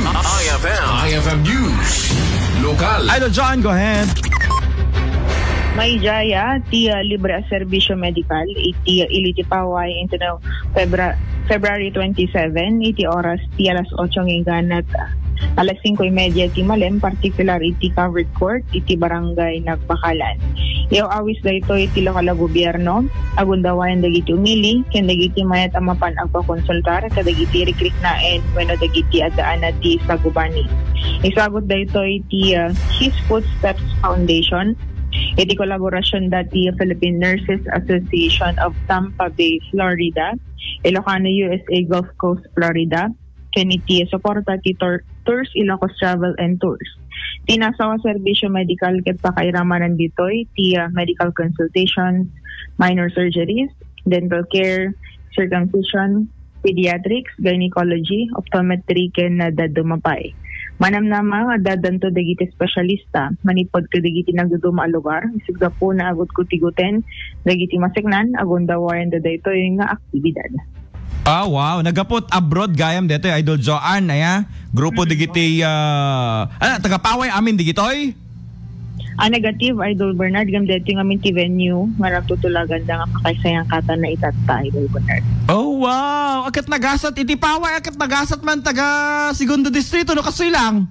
IFM News. Lokal. Idol John, go ahead. May jaya, ti libre serbisyo medical, iti iliti paway into no February 27, iti oras ti alas 8 ng ganat, alas 5:30 ti malem, particular iti covered court, iti barangay Nagbakalan. Iaw awis da ito iti lokal na gobyerno, agundawayan dagiti umili, ken dagiti mayat amapan agpakonsultar, kadagiti rekriknaen, wenno dagiti adaan na ti sagubani. Isagot da ito iti His Footsteps Foundation, iti kolaborasyon dati Philippine Nurses Association of Tampa Bay, Florida, Ilocano USA Gulf Coast, Florida, ken iti suporta ti Tours Ilocos Travel and Tours. Tinasawa serbisyo medical ket pakairamanan ditoy ti medical consultations, minor surgeries, dental care, circumcision, pediatrics, gynecology, optometry ken dadumapay. Manamnama dadanto dagiti espesyalista, manipod ka dagiti nagduduma a lugar, isigda po na agot kutiguten, dagiti masiknan, agundawayan da dito yung nga aktibidad. Ah, wow. Nagapot abroad gayam dito, Idol Joan, aya. Grupo digiti, tagapaway amin digitoy? Negative, Idol Bernard, gam dito yung amin ti venue, marap tutulagan da nga pakaisayang kata na itata, Idol Bernard. Oh, wow. Akit nagasat, iti paway, akit nagasat man taga Segundo Distrito, no kasilang?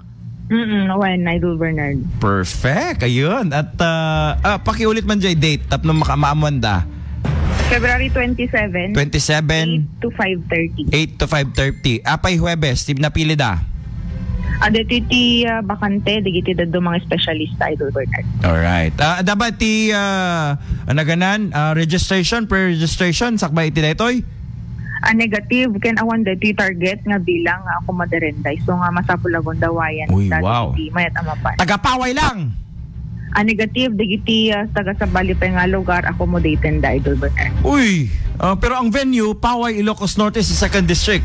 Wen, Idol Bernard. Perfect, ayun. At pakiulit man dyan date, tapno makamaamuan da. February 27. 8 to 5:30. 8 to 5:30. Apay Huwebes, napili da. Dito iti bakante, digiti dado mga specialista, Idol Bernard. Alright. Dapat ti naganan, registration, pre-registration, sakba iti daytoy? Negative, ken awan dito target nga bilang ako maderenday. So nga masapulagon dawayan. Uy, wow. Mayat amapan. Tagapaway lang! Negative, digiti taga sa bali pa nga lugar, accommodated da, Idol Bernard. Uy! Pero ang venue, Paway, Ilocos Norte sa 2nd District.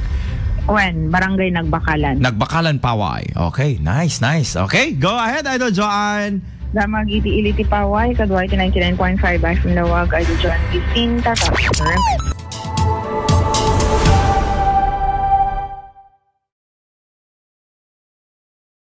Wen, barangay Nagbakalan. Nagbakalan, Paway. Okay, nice. Okay, go ahead, Idol Joan. Damag iti iliti Paway, kadwa iti 99.5 FM Lawag, Idol Joan, Gisinta,